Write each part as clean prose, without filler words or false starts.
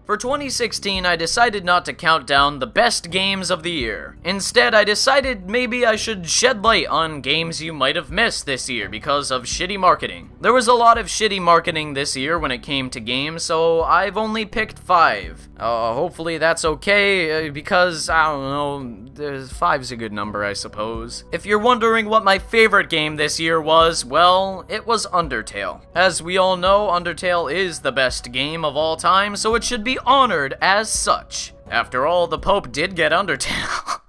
For 2016, I decided not to count down the best games of the year. Instead, I decided maybe I should shed light on games you might have missed this year because of shitty marketing. There was a lot of shitty marketing this year when it came to games, so I've only picked 5. Hopefully that's okay, because, I don't know, 5's a good number, I suppose. If you're wondering what my favorite game this year was, well, it was Undertale. As we all know, Undertale is the best game of all time, so it should be honored as such. After all, the Pope did get Undertale.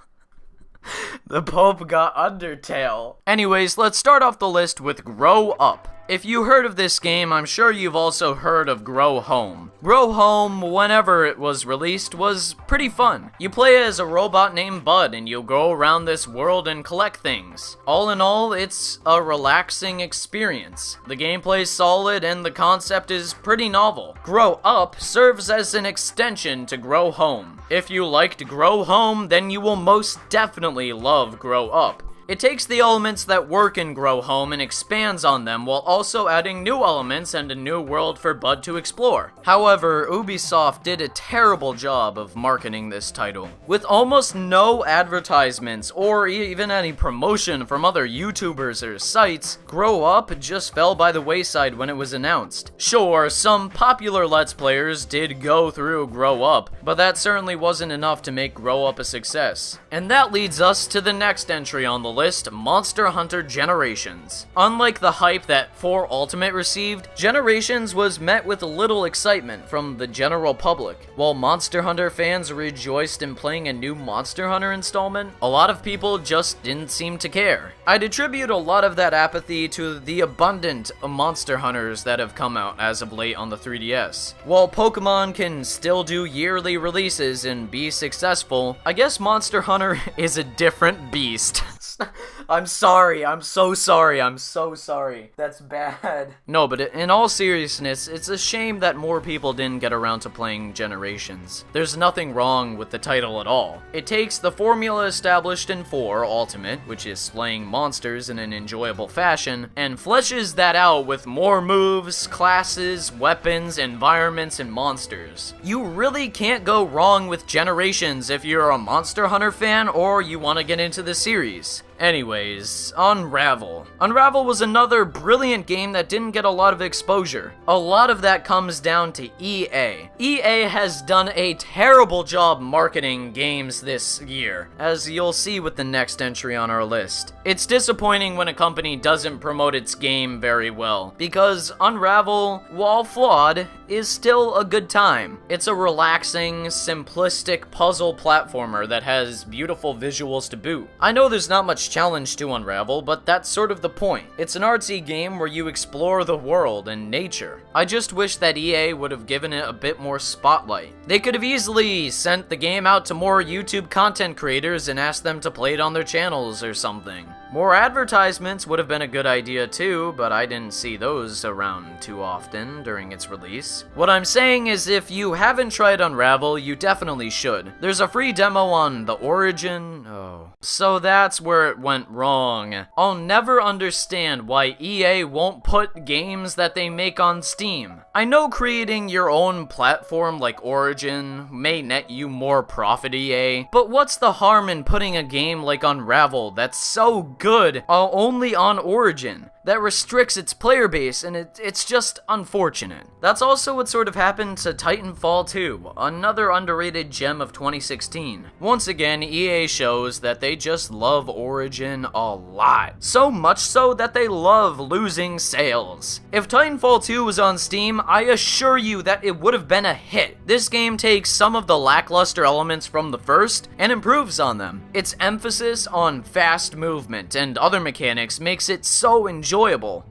The Pope got Undertale. Anyways, let's start off the list with Grow Up. If you heard of this game, I'm sure you've also heard of Grow Home. Grow Home, whenever it was released, was pretty fun. You play as a robot named Bud, and you'll go around this world and collect things. All in all, it's a relaxing experience. The gameplay's solid, and the concept is pretty novel. Grow Up serves as an extension to Grow Home. If you liked Grow Home, then you will most definitely love Grow Up. It takes the elements that work in Grow Home and expands on them while also adding new elements and a new world for Bud to explore. However, Ubisoft did a terrible job of marketing this title. With almost no advertisements or even any promotion from other YouTubers or sites, Grow Up just fell by the wayside when it was announced. Sure, some popular Let's Players did go through Grow Up, but that certainly wasn't enough to make Grow Up a success. And that leads us to the next entry on the list, Monster Hunter Generations. Unlike the hype that 4 Ultimate received, Generations was met with little excitement from the general public. While Monster Hunter fans rejoiced in playing a new Monster Hunter installment, a lot of people just didn't seem to care. I'd attribute a lot of that apathy to the abundant Monster Hunters that have come out as of late on the 3DS. While Pokemon can still do yearly releases and be successful, I guess Monster Hunter is a different beast. I'm sorry, I'm so sorry. That's bad. No, but in all seriousness, it's a shame that more people didn't get around to playing Generations. There's nothing wrong with the title at all. It takes the formula established in 4 Ultimate, which is slaying monsters in an enjoyable fashion, and fleshes that out with more moves, classes, weapons, environments, and monsters. You really can't go wrong with Generations if you're a Monster Hunter fan or you want to get into the series. Anyways, Unravel. Unravel was another brilliant game that didn't get a lot of exposure. A lot of that comes down to EA. EA has done a terrible job marketing games this year, as you'll see with the next entry on our list. It's disappointing when a company doesn't promote its game very well, because Unravel, while flawed, is still a good time. It's a relaxing, simplistic puzzle platformer that has beautiful visuals to boot. I know there's not much challenge to Unravel, but that's sort of the point. It's an artsy game where you explore the world and nature. I just wish that EA would have given it a bit more spotlight. They could have easily sent the game out to more YouTube content creators and asked them to play it on their channels or something. More advertisements would have been a good idea too, but I didn't see those around too often during its release. What I'm saying is if you haven't tried Unravel, you definitely should. There's a free demo on the Origin. So that's where it went wrong. I'll never understand why EA won't put games that they make on Steam. I know creating your own platform like Origin may net you more profit, EA, but what's the harm in putting a game like Unravel that's so good only on Origin? That restricts its player base, and it's just unfortunate. That's also what sort of happened to Titanfall 2, another underrated gem of 2016. Once again, EA shows that they just love Origin a lot. So much so that they love losing sales. If Titanfall 2 was on Steam, I assure you that it would have been a hit. This game takes some of the lackluster elements from the first and improves on them. Its emphasis on fast movement and other mechanics makes it so enjoyable.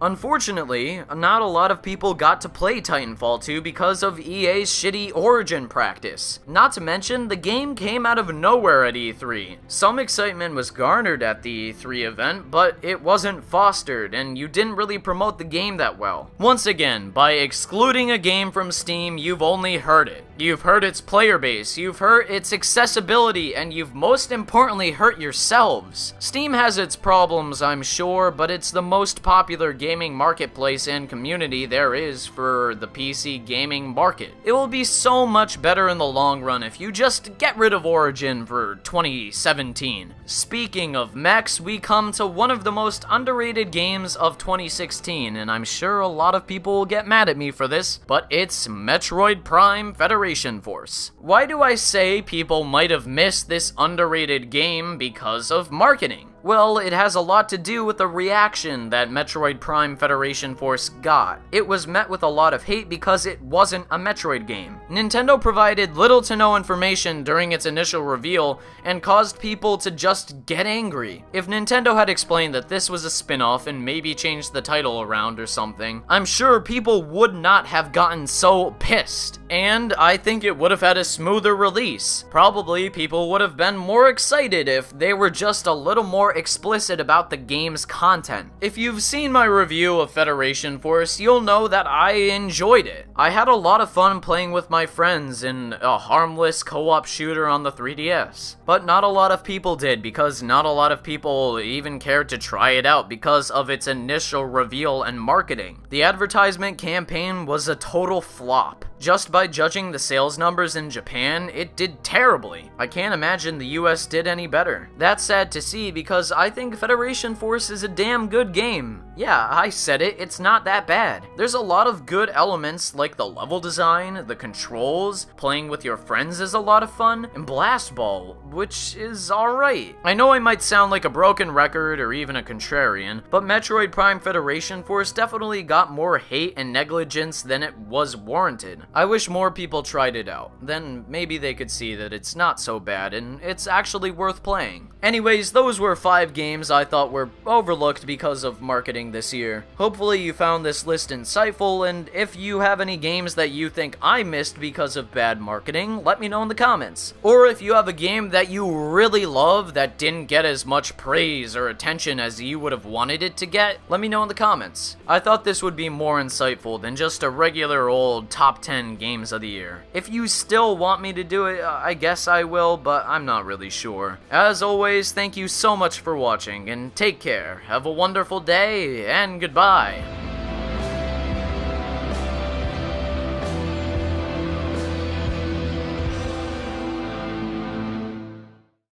Unfortunately, not a lot of people got to play Titanfall 2 because of EA's shitty Origin practice. Not to mention, the game came out of nowhere at E3. Some excitement was garnered at the E3 event, but it wasn't fostered, and you didn't really promote the game that well. Once again, by excluding a game from Steam, you've only hurt it. You've hurt its player base, you've hurt its accessibility, and you've most importantly hurt yourselves. Steam has its problems, I'm sure, but it's the most popular gaming marketplace and community there is for the PC gaming market. It will be so much better in the long run if you just get rid of Origin for 2017. Speaking of mechs, we come to one of the most underrated games of 2016, and I'm sure a lot of people will get mad at me for this, but it's Metroid Prime Federation Force. Why do I say people might have missed this underrated game? Because of marketing. Well, it has a lot to do with the reaction that Metroid Prime Federation Force got. It was met with a lot of hate because it wasn't a Metroid game. Nintendo provided little to no information during its initial reveal and caused people to just get angry. If Nintendo had explained that this was a spin-off and maybe changed the title around or something, I'm sure people would not have gotten so pissed. And I think it would have had a smoother release. Probably people would have been more excited if they were just a little more explicit about the game's content. If you've seen my review of Federation Force, you'll know that I enjoyed it. I had a lot of fun playing with my friends in a harmless co-op shooter on the 3DS. But not a lot of people did, because not a lot of people even cared to try it out because of its initial reveal and marketing. The advertisement campaign was a total flop. Just by judging the sales numbers in Japan, it did terribly. I can't imagine the US did any better. That's sad to see because I think Federation Force is a damn good game. Yeah, I said it, it's not that bad. There's a lot of good elements like the level design, the controls, playing with your friends is a lot of fun, and Blast Ball, which is alright. I know I might sound like a broken record or even a contrarian, but Metroid Prime Federation Force definitely got more hate and negligence than it was warranted. I wish more people tried it out, then maybe they could see that it's not so bad and it's actually worth playing. Anyways, those were 5 games I thought were overlooked because of marketing this year. Hopefully you found this list insightful, and if you have any games that you think I missed because of bad marketing, let me know in the comments. Or if you have a game that you really love that didn't get as much praise or attention as you would have wanted it to get, let me know in the comments. I thought this would be more insightful than just a regular old top 10 games of the year. If you still want me to do it, I guess I will, but I'm not really sure. As always, thank you so much for watching, and take care. Have a wonderful day, and goodbye.